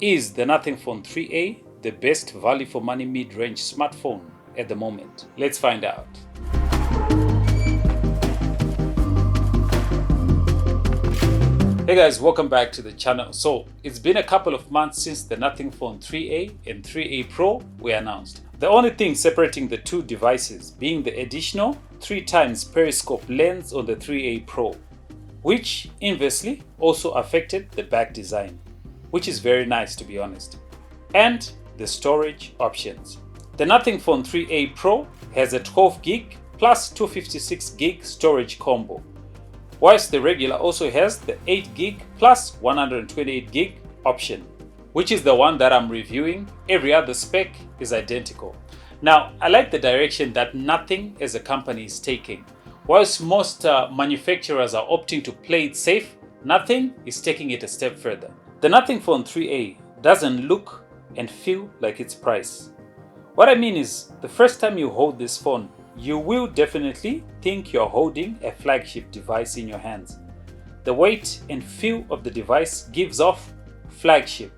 Is the Nothing Phone 3A the best value for money mid-range smartphone at the moment? Let's find out. Hey guys, welcome back to the channel. So it's been a couple of months since the Nothing Phone 3A and 3A Pro were announced. The only thing separating the two devices being the additional 3x periscope lens on the 3A Pro, which inversely also affected the back design, which is very nice to be honest, and the storage options. The Nothing Phone 3A Pro has a 12GB plus 256GB storage combo, whilst the regular also has the 8GB plus 128GB option, which is the one that I'm reviewing. Every other spec is identical. Now, I like the direction that Nothing as a company is taking. Whilst most manufacturers are opting to play it safe, Nothing is taking it a step further. The Nothing Phone 3A doesn't look and feel like its price. What I mean is, the first time you hold this phone, you will definitely think you're holding a flagship device in your hands. The weight and feel of the device gives off flagship.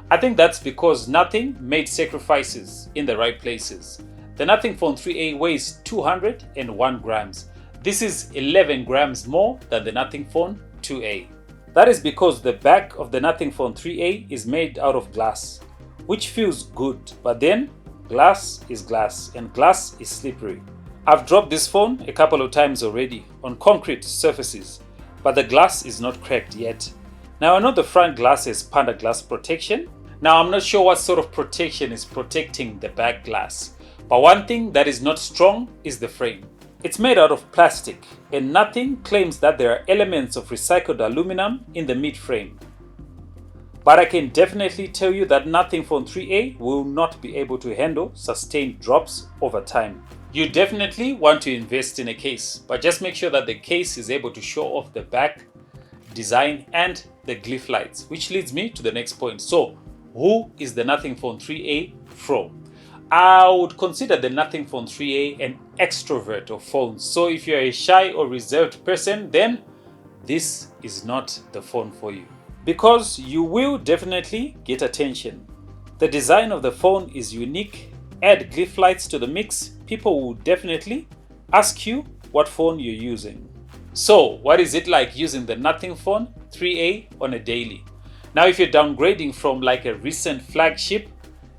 I think that's because Nothing made sacrifices in the right places. The Nothing Phone 3A weighs 201 grams. This is 11 grams more than the Nothing Phone 2A. That is because the back of the Nothing Phone 3A is made out of glass, which feels good, but then glass is glass and glass is slippery. I've dropped this phone a couple of times already on concrete surfaces, but the glass is not cracked yet. Now I know the front glass has Panda glass protection. Now I'm not sure what sort of protection is protecting the back glass, but one thing that is not strong is the frame. It's made out of plastic, and Nothing claims that there are elements of recycled aluminum in the mid-frame. But I can definitely tell you that Nothing Phone 3A will not be able to handle sustained drops over time. You definitely want to invest in a case, but just make sure that the case is able to show off the back design and the glyph lights, which leads me to the next point. So, who is the Nothing Phone 3A Pro? I would consider the Nothing Phone 3A an extrovert of phones. So if you're a shy or reserved person, then this is not the phone for you, because you will definitely get attention. The design of the phone is unique. Add glyph lights to the mix, people will definitely ask you what phone you're using. So what is it like using the Nothing Phone 3A on a daily? Now if you're downgrading from like a recent flagship,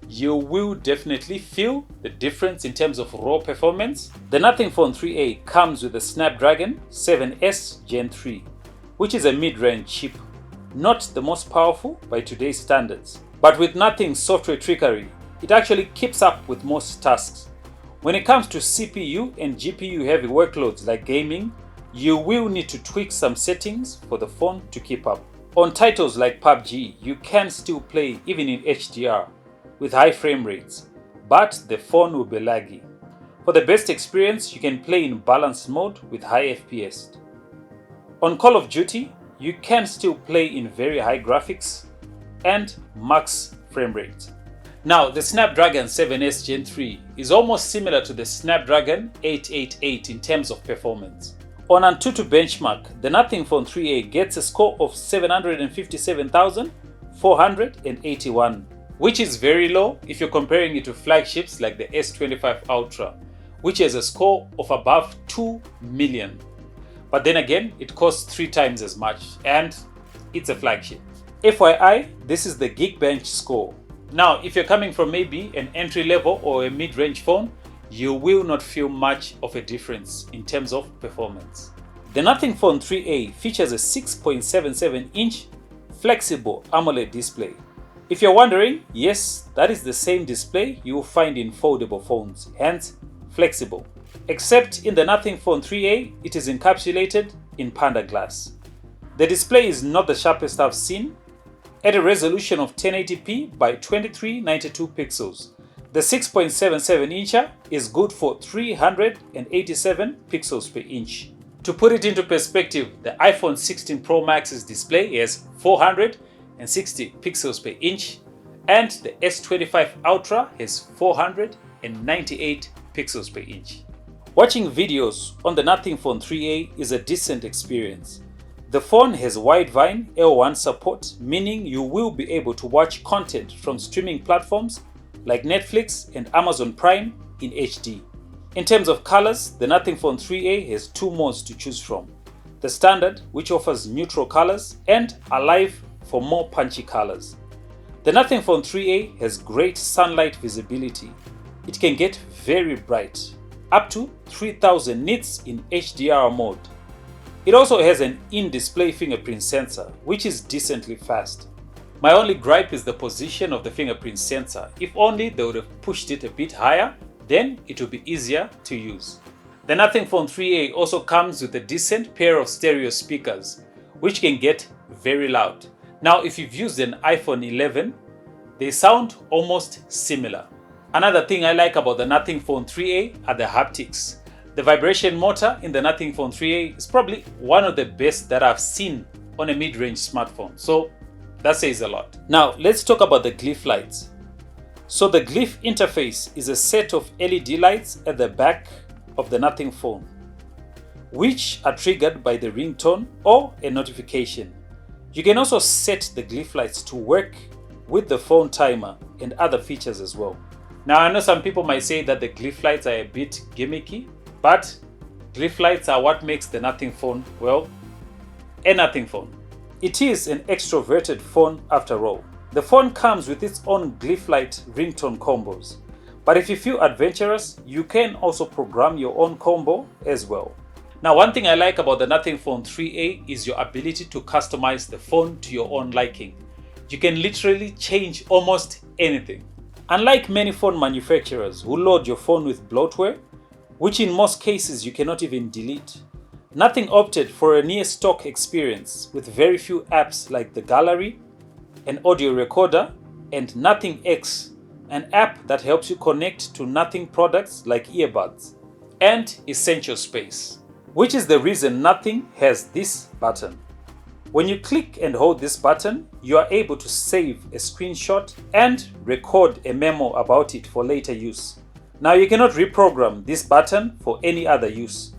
you will definitely feel the difference in terms of raw performance. The Nothing Phone 3A comes with a Snapdragon 7S Gen 3, which is a mid-range chip. Not the most powerful by today's standards, but with Nothing's software trickery, it actually keeps up with most tasks. When it comes to CPU and GPU heavy workloads like gaming, you will need to tweak some settings for the phone to keep up. On titles like PUBG, you can still play even in HDR with high frame rates, but the phone will be laggy. For the best experience, you can play in balanced mode with high FPS. On Call of Duty, you can still play in very high graphics and max frame rate. Now, the Snapdragon 7S Gen 3 is almost similar to the Snapdragon 888 in terms of performance. On Antutu benchmark, the Nothing Phone 3A gets a score of 757,481, which is very low if you're comparing it to flagships like the S25 Ultra, which has a score of above 2 million. But then again, it costs 3 times as much, and it's a flagship. FYI, this is the Geekbench score. Now, if you're coming from maybe an entry-level or a mid-range phone, you will not feel much of a difference in terms of performance. The Nothing Phone 3A features a 6.77-inch flexible AMOLED display. If you're wondering, yes, that is the same display you will find in foldable phones, hence flexible. Except in the Nothing Phone 3A, it is encapsulated in Panda glass. The display is not the sharpest I've seen, at a resolution of 1080p by 2392 pixels. The 6.77-incher is good for 387 pixels per inch. To put it into perspective, the iPhone 16 Pro Max's display has 460 pixels per inch, and the S25 Ultra has 498 pixels per inch. Watching videos on the Nothing Phone 3A is a decent experience. The phone has Widevine L1 support, meaning you will be able to watch content from streaming platforms like Netflix and Amazon Prime in HD. In terms of colors, the Nothing Phone 3A has two modes to choose from. The Standard, which offers neutral colors, and Alive for more punchy colors. The Nothing Phone 3A has great sunlight visibility. It can get very bright, up to 3000 nits in HDR mode. It also has an in-display fingerprint sensor, which is decently fast. My only gripe is the position of the fingerprint sensor. If only they would have pushed it a bit higher, then it would be easier to use. The Nothing Phone 3A also comes with a decent pair of stereo speakers, which can get very loud. Now, if you've used an iPhone 11, they sound almost similar. Another thing I like about the Nothing Phone 3A are the haptics. The vibration motor in the Nothing Phone 3A is probably one of the best that I've seen on a mid-range smartphone, so that says a lot. Now let's talk about the glyph lights. So the glyph interface is a set of LED lights at the back of the Nothing Phone, which are triggered by the ringtone or a notification. You can also set the glyph lights to work with the phone timer and other features as well. Now I know some people might say that the glyph lights are a bit gimmicky, but glyph lights are what makes the Nothing Phone, well, a Nothing Phone. It is an extroverted phone after all. The phone comes with its own glyph light ringtone combos, but if you feel adventurous, you can also program your own combo as well. Now, one thing I like about the Nothing Phone 3A is your ability to customize the phone to your own liking. You can literally change almost anything. Unlike many phone manufacturers who load your phone with bloatware, which in most cases you cannot even delete, Nothing opted for a near stock experience with very few apps like the gallery, an audio recorder, and Nothing X, an app that helps you connect to Nothing products like earbuds, and Essential Space, which is the reason Nothing has this button. When you click and hold this button, you are able to save a screenshot and record a memo about it for later use. Now you cannot reprogram this button for any other use,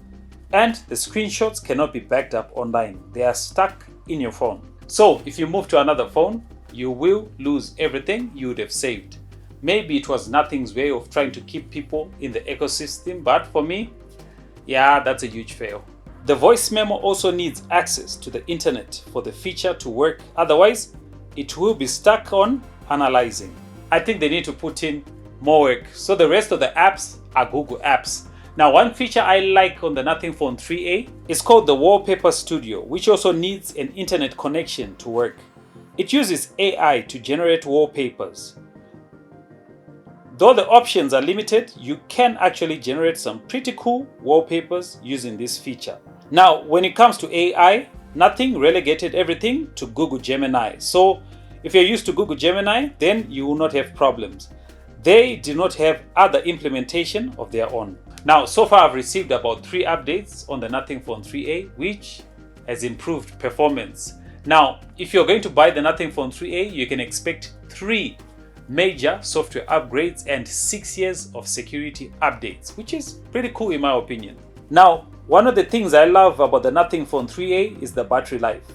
and the screenshots cannot be backed up online. They are stuck in your phone. So if you move to another phone, you will lose everything you would have saved. Maybe it was Nothing's way of trying to keep people in the ecosystem, but for me, yeah, that's a huge fail. The voice memo also needs access to the internet for the feature to work. Otherwise, it will be stuck on analyzing. I think they need to put in more work. So the rest of the apps are Google apps. Now, one feature I like on the Nothing Phone 3A is called the Wallpaper Studio, which also needs an internet connection to work. It uses AI to generate wallpapers. Though the options are limited, you can actually generate some pretty cool wallpapers using this feature. Now, when it comes to AI, Nothing relegated everything to Google Gemini. So if you're used to Google Gemini, then you will not have problems. They do not have other implementation of their own. Now, so far I've received about 3 updates on the Nothing Phone 3A, which has improved performance. Now, if you're going to buy the Nothing Phone 3A, you can expect 3 major software upgrades and 6 years of security updates, which is pretty cool in my opinion. Now, one of the things I love about the Nothing Phone 3A is the battery life.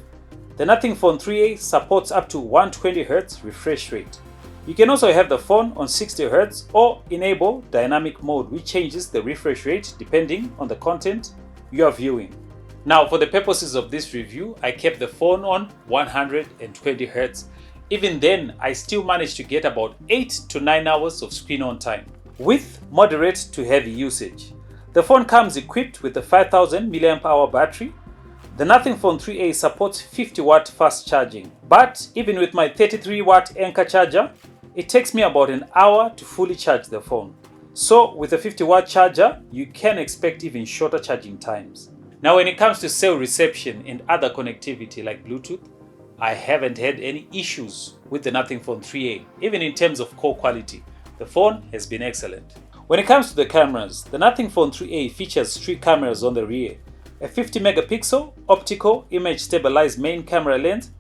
The Nothing Phone 3A supports up to 120Hz refresh rate. You can also have the phone on 60Hz or enable dynamic mode, which changes the refresh rate depending on the content you are viewing. Now, for the purposes of this review, I kept the phone on 120Hz. Even then, I still managed to get about 8 to 9 hours of screen on time with moderate to heavy usage. The phone comes equipped with a 5000 mAh battery. The Nothing Phone 3A supports 50-watt fast charging, but even with my 33-watt Anker charger, it takes me about an hour to fully charge the phone. So with a 50-watt charger, you can expect even shorter charging times. Now, when it comes to cell reception and other connectivity like Bluetooth, I haven't had any issues with the Nothing Phone 3A. Even in terms of call quality, the phone has been excellent. When it comes to the cameras, the Nothing Phone 3A features 3 cameras on the rear, a 50 megapixel optical image stabilized main camera lens,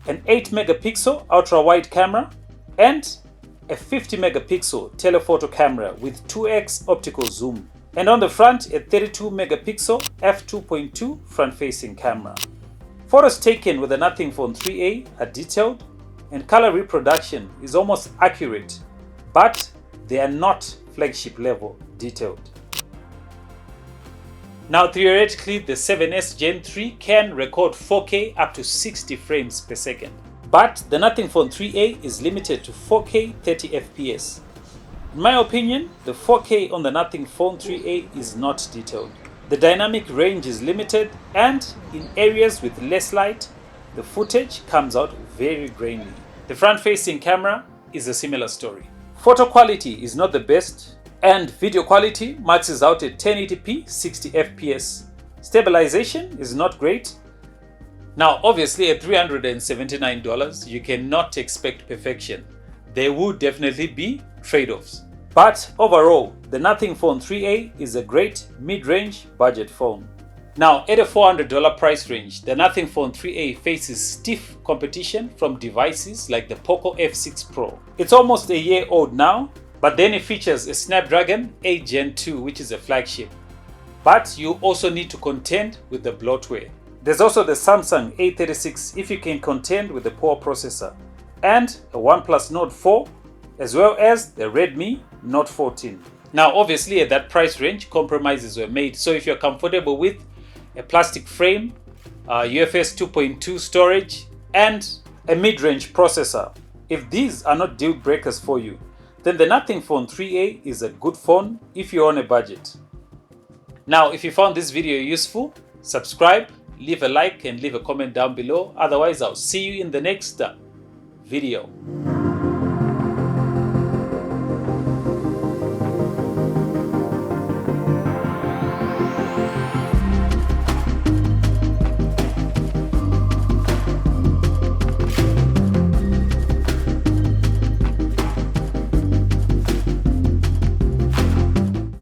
an 8 megapixel ultra wide camera, and a 50 megapixel telephoto camera with 2x optical zoom, and on the front a 32 megapixel f2.2 front facing camera. Photos taken with the Nothing Phone 3A are detailed and color reproduction is almost accurate, but they are not flagship level detailed. Now theoretically, the 7S Gen 3 can record 4K up to 60 frames per second, but the Nothing Phone 3A is limited to 4K 30 FPS. In my opinion, the 4K on the Nothing Phone 3A is not detailed. The dynamic range is limited, and in areas with less light, the footage comes out very grainy. The front-facing camera is a similar story. Photo quality is not the best, and video quality maxes out at 1080p 60 FPS. Stabilization is not great. Now obviously at $379 you cannot expect perfection. There would definitely be trade-offs. But overall, the Nothing Phone 3A is a great mid-range budget phone. Now at a $400 price range, the Nothing Phone 3A faces stiff competition from devices like the Poco F6 Pro. It's almost a year old now, but then it features a Snapdragon 8 Gen 2, which is a flagship. But you also need to contend with the bloatware. There's also the Samsung A36 if you can contend with the poor processor, and a OnePlus Nord 4, as well as the Redmi Note 14. Now obviously at that price range, compromises were made, so if you're comfortable with a plastic frame, UFS 2.2 storage, and a mid-range processor, if these are not deal breakers for you, then the Nothing Phone 3A is a good phone if you're on a budget. Now if you found this video useful, subscribe, leave a like and leave a comment down below. Otherwise I'll see you in the next video.